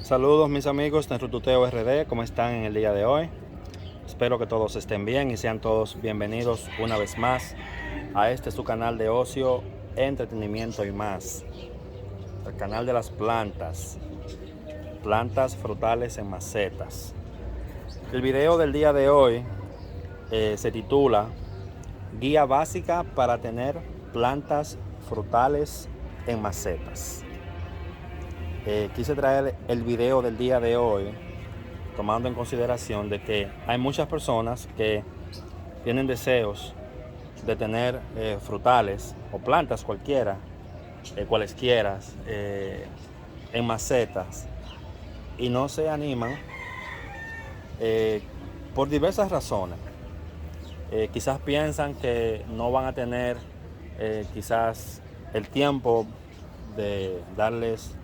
Saludos mis amigos de Rututeo RD, ¿cómo están en el día de hoy? Espero que todos estén bien y sean todos bienvenidos una vez más a este su canal de ocio, entretenimiento y más. El canal de las plantas frutales en macetas. El video del día de hoy se titula Guía básica para tener plantas frutales en macetas. Quise traer el video del día de hoy tomando en consideración de que hay muchas personas que tienen deseos de tener frutales o plantas cualesquiera en macetas y no se animan por diversas razones. Quizás piensan que no van a tener quizás el tiempo de darles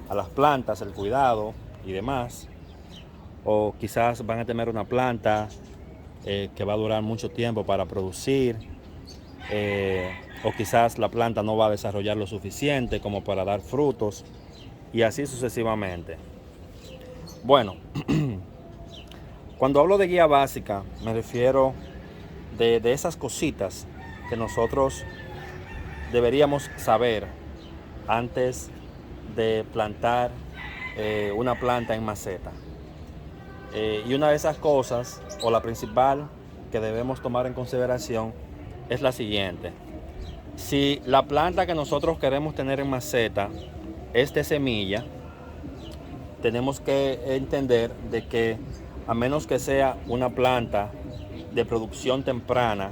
a las plantas el cuidado y demás, o quizás van a tener una planta que va a durar mucho tiempo para producir, o quizás la planta no va a desarrollar lo suficiente como para dar frutos, y así sucesivamente. Bueno, cuando hablo de guía básica me refiero de esas cositas que nosotros deberíamos saber antes de plantar una planta en maceta. Y una de esas cosas, o la principal que debemos tomar en consideración, es la siguiente. Si la planta que nosotros queremos tener en maceta es de semilla, tenemos que entender de que a menos que sea una planta de producción temprana,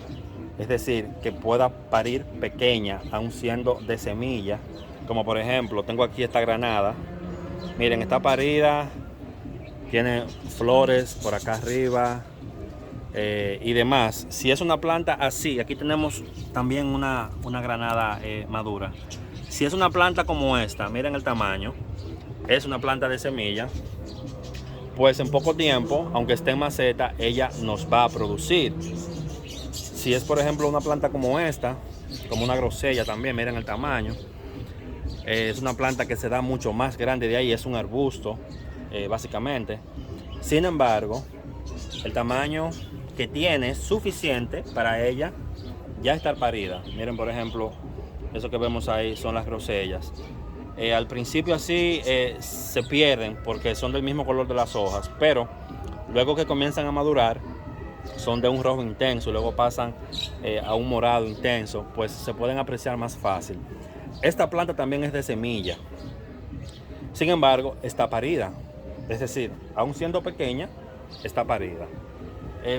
es decir, que pueda parir pequeña, aun siendo de semilla, como por ejemplo, tengo aquí esta granada. Miren, está parida, tiene flores por acá arriba y demás. Si es una planta así, aquí tenemos también una granada madura. Si es una planta como esta, miren el tamaño, es una planta de semilla, pues en poco tiempo, aunque esté en maceta, ella nos va a producir. Si es por ejemplo una planta como esta, como una grosella también, miren el tamaño. Es una planta que se da mucho más grande de ahí, es un arbusto básicamente. Sin embargo, el tamaño que tiene es suficiente para ella ya estar parida. Miren por ejemplo, eso que vemos ahí son las grosellas. Al principio así se pierden porque son del mismo color de las hojas, pero luego que comienzan a madurar son de un rojo intenso, luego pasan a un morado intenso, pues se pueden apreciar más fácil. Esta planta también es de semilla, sin embargo está parida, es decir, aun siendo pequeña, está parida.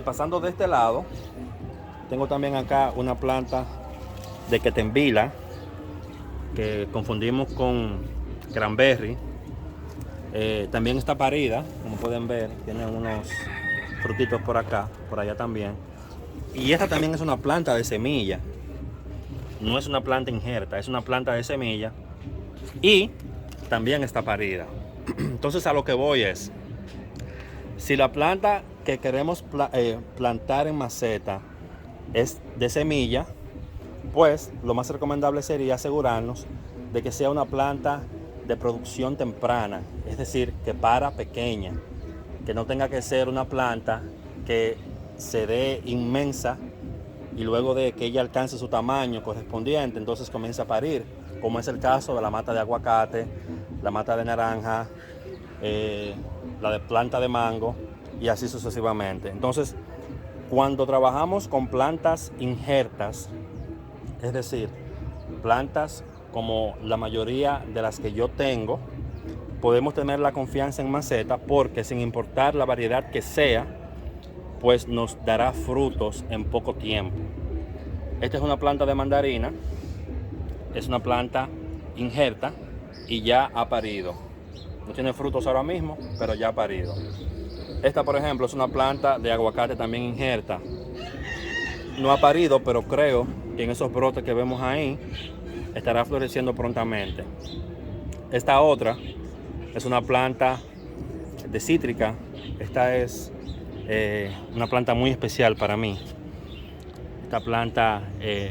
Pasando de este lado, tengo también acá una planta de quetembila, que confundimos con cranberry. También está parida, como pueden ver, tiene unos frutitos por acá, por allá también. Y esta también es una planta de semilla. No es una planta injerta, es una planta de semilla y también está parida. Entonces a lo que voy es, si la planta que queremos plantar en maceta es de semilla, pues lo más recomendable sería asegurarnos de que sea una planta de producción temprana, es decir, que para pequeña, que no tenga que ser una planta que se dé inmensa y luego de que ella alcance su tamaño correspondiente, entonces comienza a parir, como es el caso de la mata de aguacate, la mata de naranja, la de planta de mango y así sucesivamente. Entonces, cuando trabajamos con plantas injertas, es decir, plantas como la mayoría de las que yo tengo, podemos tener la confianza en maceta porque sin importar la variedad que sea, pues nos dará frutos en poco tiempo. Esta es una planta de mandarina, es una planta injerta y ya ha parido. No tiene frutos ahora mismo, pero ya ha parido. Esta, por ejemplo, es una planta de aguacate también injerta. No ha parido, pero creo que en esos brotes que vemos ahí estará floreciendo prontamente. Esta otra es una planta de cítrica. Esta es una planta muy especial para mí. Esta planta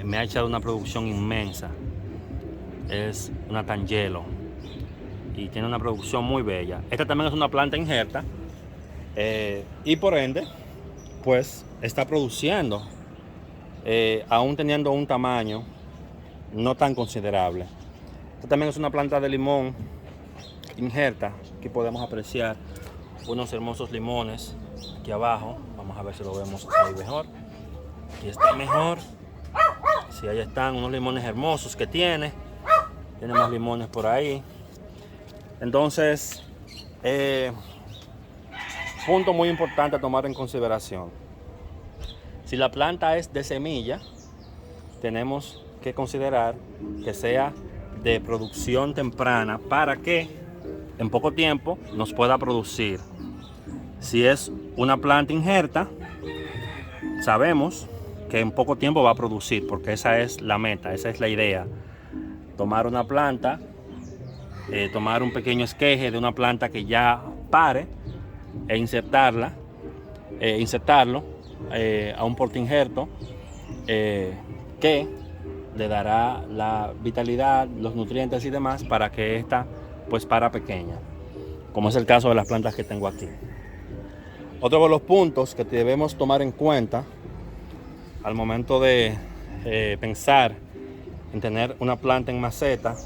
me ha echado una producción inmensa. Es una tangelo y tiene una producción muy bella. Esta también es una planta injerta y por ende pues está produciendo aún teniendo un tamaño no tan considerable. Esta también es una planta de limón injerta. Aquí podemos apreciar unos hermosos limones aquí abajo. Vamos a ver si lo vemos ahí mejor. Aquí está mejor. Sí, ahí están unos limones hermosos que tiene. Tiene más limones por ahí. Entonces, punto muy importante a tomar en consideración. Si la planta es de semilla, tenemos que considerar que sea de producción temprana para que en poco tiempo nos pueda producir. Si es una planta injerta, sabemos que en poco tiempo va a producir, porque esa es la meta, esa es la idea. Tomar una planta, tomar un pequeño esqueje de una planta que ya pare e insertarlo a un portainjerto que le dará la vitalidad, los nutrientes y demás para que ésta pues para pequeña, como es el caso de las plantas que tengo aquí. Otro de los puntos que debemos tomar en cuenta al momento de pensar en tener una planta en maceta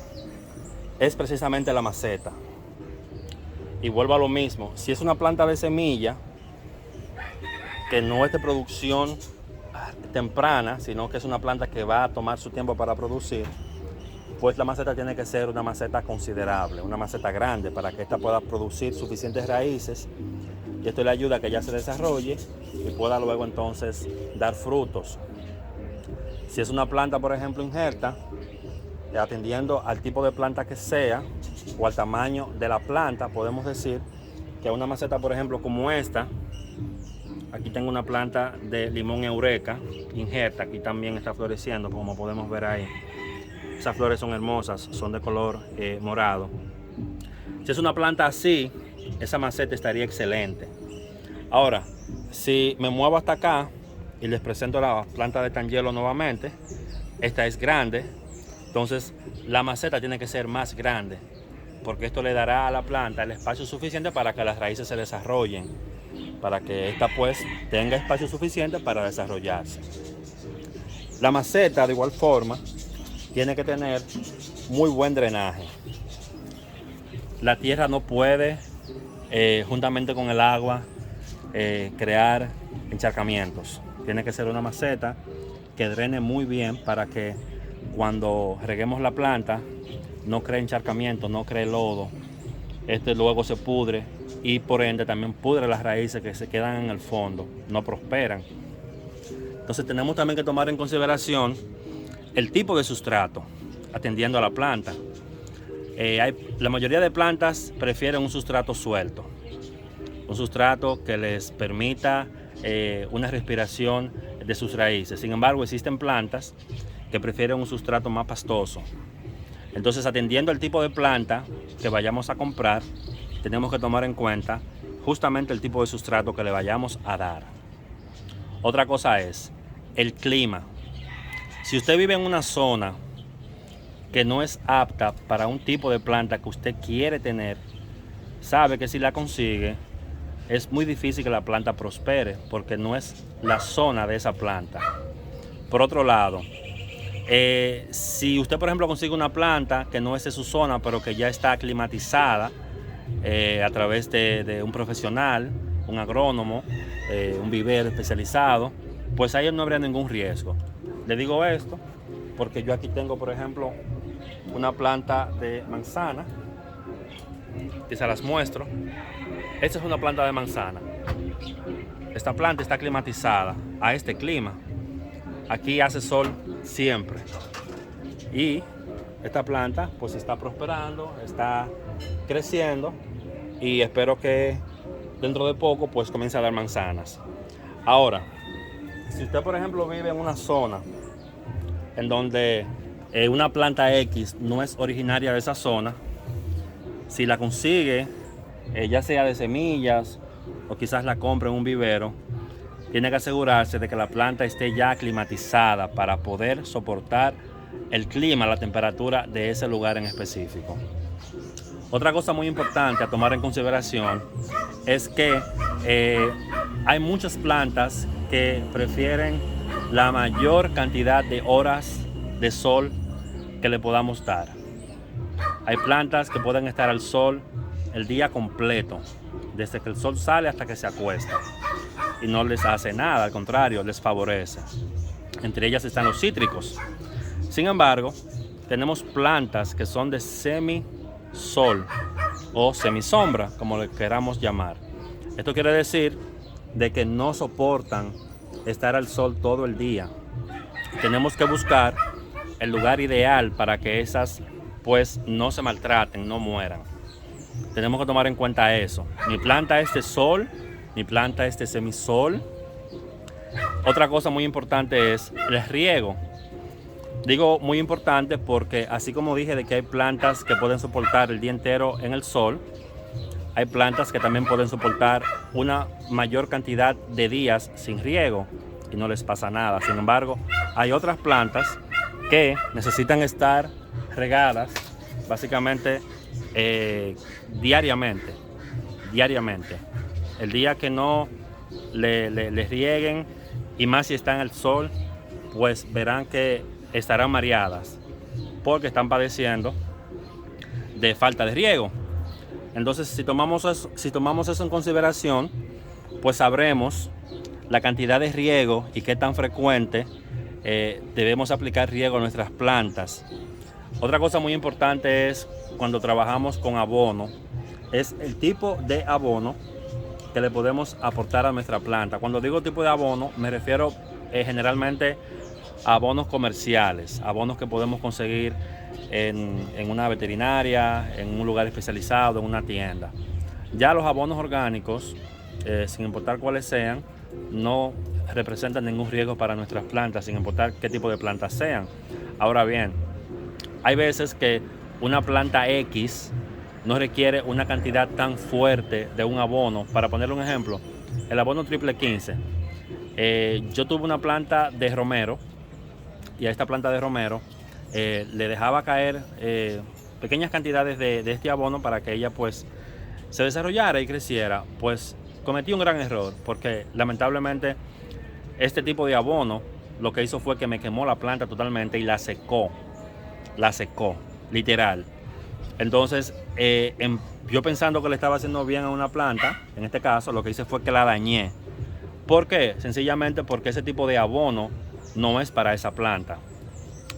es precisamente la maceta. Y vuelvo a lo mismo, si es una planta de semilla que no es de producción temprana, sino que es una planta que va a tomar su tiempo para producir, pues la maceta tiene que ser una maceta considerable, una maceta grande para que ésta pueda producir suficientes raíces y esto le ayuda a que ella se desarrolle y pueda luego entonces dar frutos. Si es una planta, por ejemplo, injerta, atendiendo al tipo de planta que sea o al tamaño de la planta, podemos decir que una maceta, por ejemplo, como esta, aquí tengo una planta de limón eureka injerta, aquí también está floreciendo, como podemos ver ahí. Esas flores son hermosas, son de color morado. Si es una planta así, esa maceta estaría excelente. Ahora, si me muevo hasta acá y les presento la planta de tangelo nuevamente, esta es grande, entonces la maceta tiene que ser más grande, porque esto le dará a la planta el espacio suficiente para que las raíces se desarrollen, para que ésta pues tenga espacio suficiente para desarrollarse. La maceta de igual forma tiene que tener muy buen drenaje. La tierra no puede, juntamente con el agua, crear encharcamientos. Tiene que ser una maceta que drene muy bien para que cuando reguemos la planta no cree encharcamiento, no cree lodo. Este luego se pudre y por ende también pudre las raíces que se quedan en el fondo, no prosperan. Entonces tenemos también que tomar en consideración el tipo de sustrato, atendiendo a la planta. La mayoría de plantas prefieren un sustrato suelto, un sustrato que les permita una respiración de sus raíces. Sin embargo, existen plantas que prefieren un sustrato más pastoso. Entonces, atendiendo al tipo de planta que vayamos a comprar, tenemos que tomar en cuenta justamente el tipo de sustrato que le vayamos a dar. Otra cosa es el clima. Si usted vive en una zona que no es apta para un tipo de planta que usted quiere tener, sabe que si la consigue, es muy difícil que la planta prospere porque no es la zona de esa planta. Por otro lado, si usted, por ejemplo, consigue una planta que no es de su zona, pero que ya está aclimatizada a través de un profesional, un agrónomo, un vivero especializado, pues ahí no habría ningún riesgo. Le digo esto porque yo aquí tengo, por ejemplo, una planta de manzana, que se las muestro. Esta es una planta de manzana. Esta planta está climatizada a este clima. Aquí hace sol siempre. Y esta planta pues está prosperando, está creciendo y espero que dentro de poco pues comience a dar manzanas. Ahora, si usted por ejemplo vive en una zona en donde una planta X no es originaria de esa zona, si la consigue, ya sea de semillas o quizás la compre en un vivero, tiene que asegurarse de que la planta esté ya climatizada para poder soportar el clima, la temperatura de ese lugar en específico. Otra cosa muy importante a tomar en consideración es que hay muchas plantas que prefieren la mayor cantidad de horas de sol que le podamos dar. Hay plantas que pueden estar al sol el día completo, desde que el sol sale hasta que se acuesta, y no les hace nada, al contrario, les favorece. Entre ellas están los cítricos. Sin embargo, tenemos plantas que son de semisol o semisombra, como le queramos llamar. Esto quiere decir de que no soportan estar al sol todo el día. Tenemos que buscar el lugar ideal para que esas pues no se maltraten, no mueran. Tenemos que tomar en cuenta eso. Mi planta es de sol, mi planta es de semisol. Otra cosa muy importante es el riego. Digo muy importante porque así como dije de que hay plantas que pueden soportar el día entero en el sol, hay plantas que también pueden soportar una mayor cantidad de días sin riego y no les pasa nada. Sin embargo, hay otras plantas que necesitan estar regadas básicamente diariamente. El día que no les rieguen, y más si están al sol, pues verán que estarán mareadas porque están padeciendo de falta de riego. Entonces, si tomamos eso en consideración, pues sabremos la cantidad de riego y qué tan frecuente debemos aplicar riego a nuestras plantas. Otra cosa muy importante es cuando trabajamos con abono, es el tipo de abono que le podemos aportar a nuestra planta. Cuando digo tipo de abono, me refiero generalmente a abonos comerciales, abonos que podemos conseguir en una veterinaria, en un lugar especializado, en una tienda. Ya los abonos orgánicos, sin importar cuáles sean, no representan ningún riesgo para nuestras plantas, sin importar qué tipo de plantas sean. Ahora bien, hay veces que una planta X no requiere una cantidad tan fuerte de un abono. Para ponerle un ejemplo, el abono triple 15. Yo tuve una planta de romero y a esta planta de romero le dejaba caer pequeñas cantidades de este abono para que ella pues se desarrollara y creciera. Pues cometí un gran error porque lamentablemente este tipo de abono lo que hizo fue que me quemó la planta totalmente y la secó, literal. Entonces, yo pensando que le estaba haciendo bien a una planta, en este caso, lo que hice fue que la dañé. ¿Por qué? Sencillamente porque ese tipo de abono no es para esa planta.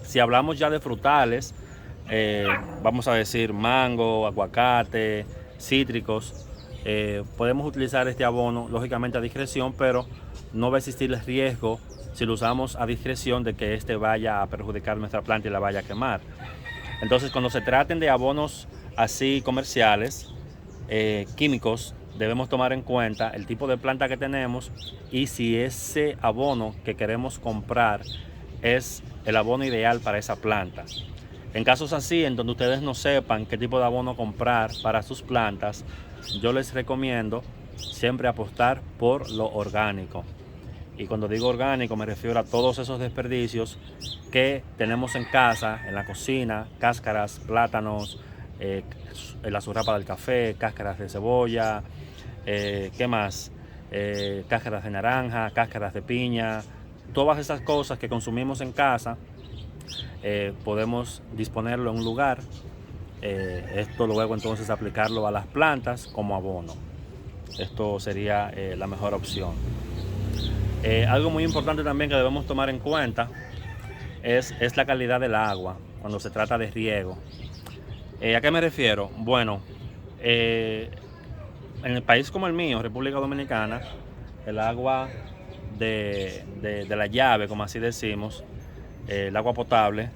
Si hablamos ya de frutales, vamos a decir mango, aguacate, cítricos, podemos utilizar este abono, lógicamente a discreción, pero no va a existir el riesgo si lo usamos a discreción de que este vaya a perjudicar nuestra planta y la vaya a quemar. Entonces, cuando se traten de abonos así comerciales, químicos, debemos tomar en cuenta el tipo de planta que tenemos y si ese abono que queremos comprar es el abono ideal para esa planta. En casos así, en donde ustedes no sepan qué tipo de abono comprar para sus plantas, yo les recomiendo siempre apostar por lo orgánico. Y cuando digo orgánico me refiero a todos esos desperdicios que tenemos en casa, en la cocina, cáscaras, plátanos, la surrapa del café, cáscaras de cebolla, ¿qué más? Cáscaras de naranja, cáscaras de piña, todas esas cosas que consumimos en casa, podemos disponerlo en un lugar, esto luego entonces aplicarlo a las plantas como abono. Esto sería la mejor opción. Algo muy importante también que debemos tomar en cuenta es la calidad del agua cuando se trata de riego. ¿A qué me refiero? Bueno, en el país como el mío, República Dominicana, el agua de la llave, como así decimos, el agua potable,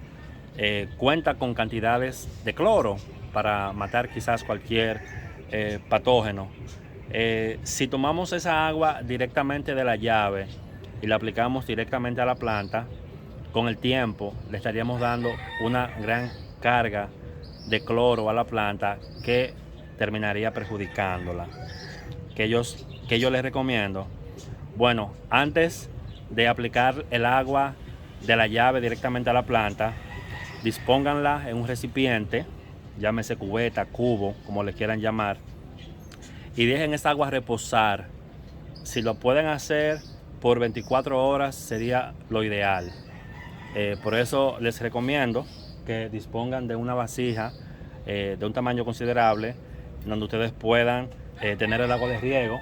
cuenta con cantidades de cloro para matar quizás cualquier patógeno. Si tomamos esa agua directamente de la llave y la aplicamos directamente a la planta, con el tiempo le estaríamos dando una gran carga de cloro a la planta que terminaría perjudicándola. ¿Qué yo les recomiendo? Bueno, antes de aplicar el agua de la llave directamente a la planta, dispónganla en un recipiente llámese cubeta, cubo, como le quieran llamar, y dejen esa agua reposar. Si lo pueden hacer por 24 horas sería lo ideal. Por eso les recomiendo que dispongan de una vasija de un tamaño considerable donde ustedes puedan tener el agua de riego.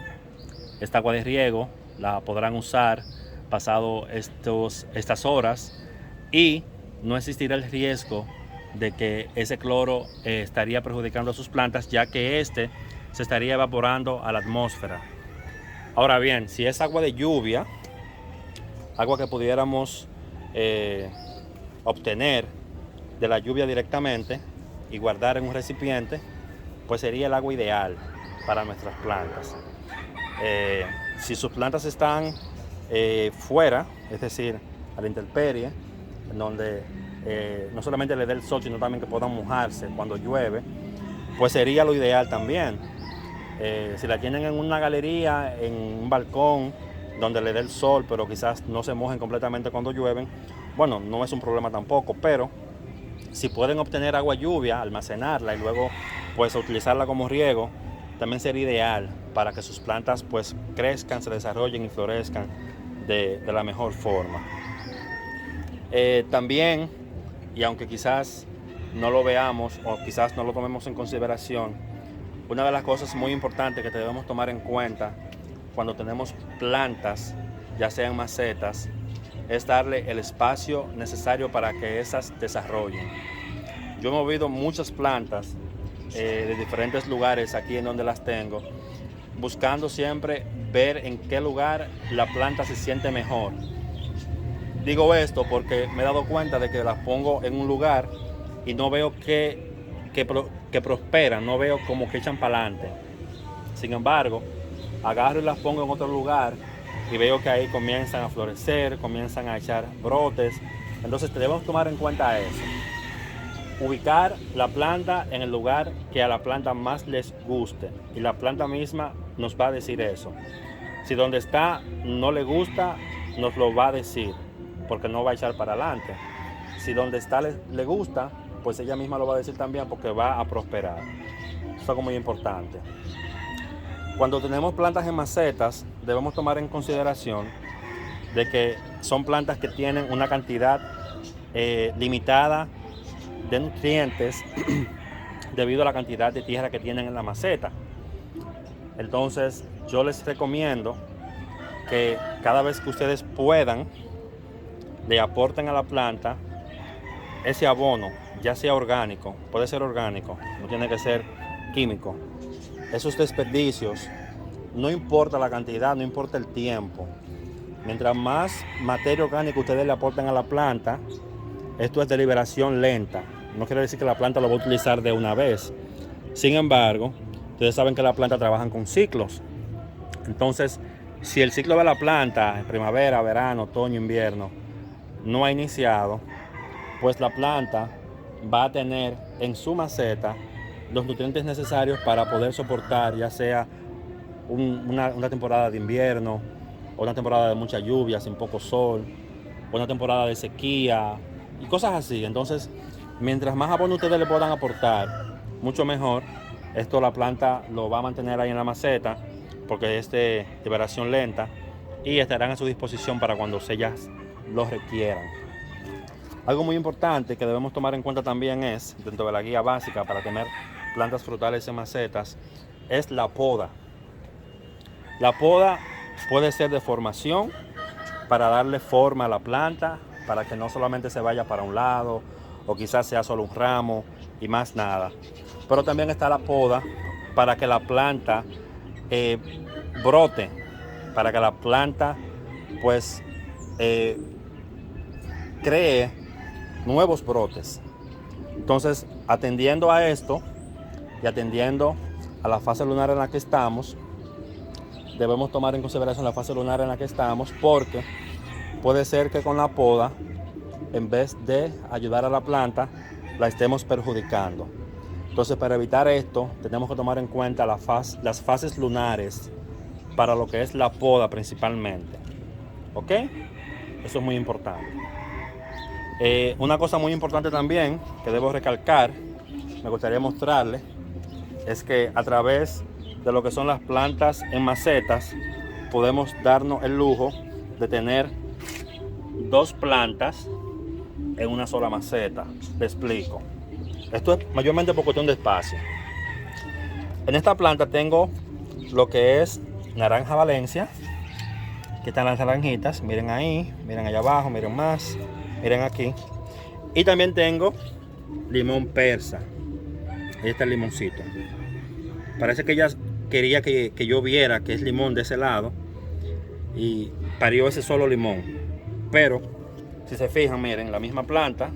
Esta agua de riego la podrán usar pasado estas horas y no existirá el riesgo de que ese cloro estaría perjudicando a sus plantas, ya que este se estaría evaporando a la atmósfera. Ahora bien, si es agua de lluvia, agua que pudiéramos obtener de la lluvia directamente y guardar en un recipiente, pues sería el agua ideal para nuestras plantas. Si sus plantas están fuera, es decir, a la intemperie, en donde no solamente le dé el sol, sino también que puedan mojarse cuando llueve, pues sería lo ideal también. Si la tienen en una galería, en un balcón, donde le dé el sol, pero quizás no se mojen completamente cuando llueven, bueno, no es un problema tampoco, pero si pueden obtener agua lluvia, almacenarla y luego pues utilizarla como riego, también sería ideal para que sus plantas pues crezcan, se desarrollen y florezcan de la mejor forma. También, y aunque quizás no lo veamos o quizás no lo tomemos en consideración, una de las cosas muy importantes que debemos tomar en cuenta cuando tenemos plantas, ya sean macetas, es darle el espacio necesario para que esas desarrollen. Yo he movido muchas plantas de diferentes lugares aquí en donde las tengo, buscando siempre ver en qué lugar la planta se siente mejor. Digo esto porque me he dado cuenta de que las pongo en un lugar y no veo que prosperan, no veo como que echan para adelante. Sin embargo, agarro y las pongo en otro lugar y veo que ahí comienzan a florecer, comienzan a echar brotes. Entonces debemos tomar en cuenta eso. Ubicar la planta en el lugar que a la planta más les guste y la planta misma nos va a decir eso. Si donde está no le gusta, nos lo va a decir porque no va a echar para adelante. Si donde está le gusta, pues ella misma lo va a decir también porque va a prosperar. Eso es algo muy importante. Cuando tenemos plantas en macetas, debemos tomar en consideración de que son plantas que tienen una cantidad limitada de nutrientes debido a la cantidad de tierra que tienen en la maceta. Entonces, yo les recomiendo que cada vez que ustedes puedan, le aporten a la planta ese abono, ya sea orgánico, puede ser orgánico, no tiene que ser químico. Esos desperdicios, no importa la cantidad, no importa el tiempo. Mientras más materia orgánica ustedes le aporten a la planta, esto es de liberación lenta. No quiere decir que la planta lo va a utilizar de una vez. Sin embargo, ustedes saben que las plantas trabajan con ciclos. Entonces, si el ciclo de la planta, primavera, verano, otoño, invierno, no ha iniciado, pues la planta va a tener en su maceta los nutrientes necesarios para poder soportar ya sea una temporada de invierno, o una temporada de mucha lluvia, sin poco sol, o una temporada de sequía y cosas así. Entonces, mientras más abono ustedes le puedan aportar, mucho mejor. Esto la planta lo va a mantener ahí en la maceta porque es de liberación lenta y estarán a su disposición para cuando ellas lo requieran. Algo muy importante que debemos tomar en cuenta también es, dentro de la guía básica para tener plantas frutales en macetas, es la poda. La poda puede ser de formación para darle forma a la planta, para que no solamente se vaya para un lado o quizás sea solo un ramo y más nada. Pero también está la poda para que la planta brote, para que la planta pues cree nuevos brotes. Entonces, atendiendo a esto y atendiendo a la fase lunar en la que estamos, debemos tomar en consideración la fase lunar en la que estamos, porque puede ser que con la poda, en vez de ayudar a la planta, la estemos perjudicando. Entonces, para evitar esto, tenemos que tomar en cuenta las fases lunares para lo que es la poda principalmente. ¿Ok? Eso es muy importante. Una cosa muy importante también que debo recalcar, me gustaría mostrarles es que a través de lo que son las plantas en macetas podemos darnos el lujo de tener dos plantas en una sola maceta. Te explico. Esto es mayormente por cuestión de espacio. En esta planta tengo lo que es naranja Valencia. Aquí están las naranjitas, miren ahí, miren allá abajo, miren más, miren aquí. Y también tengo limón persa. Ahí está el limoncito. Parece que ella quería que yo viera que es limón de ese lado y parió ese solo limón. Pero si se fijan, miren, la misma planta.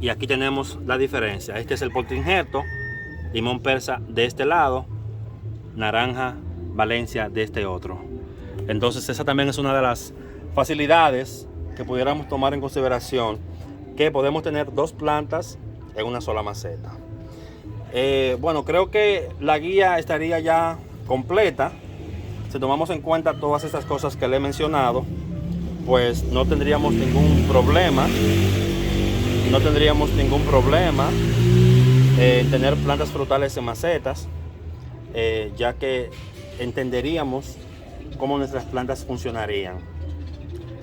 Y aquí tenemos la diferencia. Este es el portainjerto, limón persa de este lado, naranja Valencia de este otro. Entonces esa también es una de las facilidades que pudiéramos tomar en consideración, que podemos tener dos plantas en una sola maceta. Bueno, creo que la guía estaría ya completa. Si tomamos en cuenta todas estas cosas que le he mencionado, pues no tendríamos ningún problema. En tener plantas frutales en macetas, ya que entenderíamos cómo nuestras plantas funcionarían.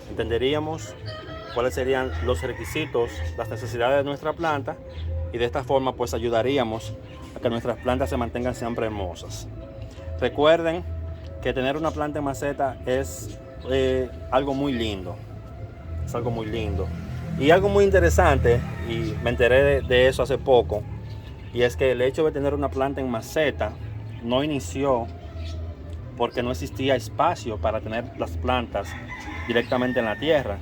Entenderíamos cuáles serían los requisitos, las necesidades de nuestra planta, y de esta forma pues ayudaríamos a que nuestras plantas se mantengan siempre hermosas. Recuerden que tener una planta en maceta es algo muy lindo. Es algo muy lindo. Y algo muy interesante, y me enteré de eso hace poco, y es que el hecho de tener una planta en maceta no inició porque no existía espacio para tener las plantas directamente en la tierra.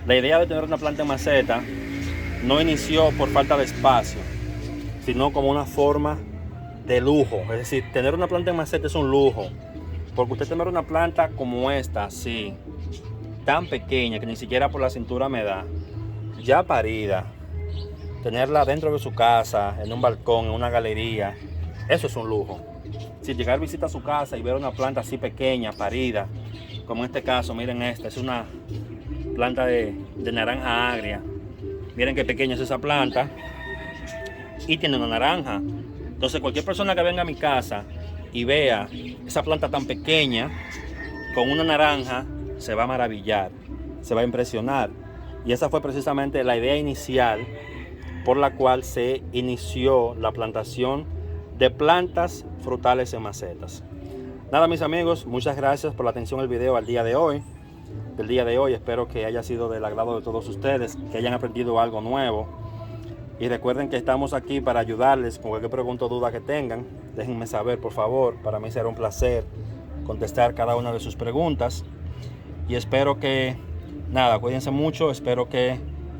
La idea de tener una planta en maceta no inició por falta de espacio, sino como una forma de lujo. Es decir, tener una planta en maceta es un lujo, porque usted tener una planta como esta, así, tan pequeña que ni siquiera por la cintura me da, ya parida, tenerla dentro de su casa, en un balcón, en una galería, eso es un lujo. Si llegar a visitar su casa y ver una planta así pequeña, parida, como en este caso, miren esta, es una planta de naranja agria. Miren qué pequeña es esa planta y tiene una naranja. Entonces cualquier persona que venga a mi casa y vea esa planta tan pequeña con una naranja, se va a maravillar, se va a impresionar. Y esa fue precisamente la idea inicial por la cual se inició la plantación de plantas frutales en macetas. Nada, mis amigos, muchas gracias por la atención al video del día de hoy. Espero que haya sido del agrado de todos ustedes, que hayan aprendido algo nuevo. Y recuerden que estamos aquí para ayudarles con cualquier pregunta o duda que tengan. Déjenme saber, por favor. Para mí será un placer contestar cada una de sus preguntas. Y espero que, nada, cuídense mucho. Espero que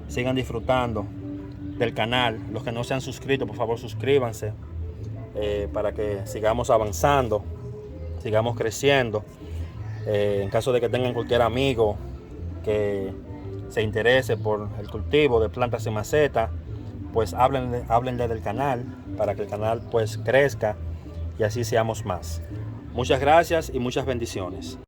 sigan disfrutando del canal. Los que no se han suscrito, por favor, suscríbanse para que sigamos avanzando, sigamos creciendo. En caso de que tengan cualquier amigo que se interese por el cultivo de plantas en maceta, pues háblenle del canal para que el canal pues crezca y así seamos más. Muchas gracias y muchas bendiciones.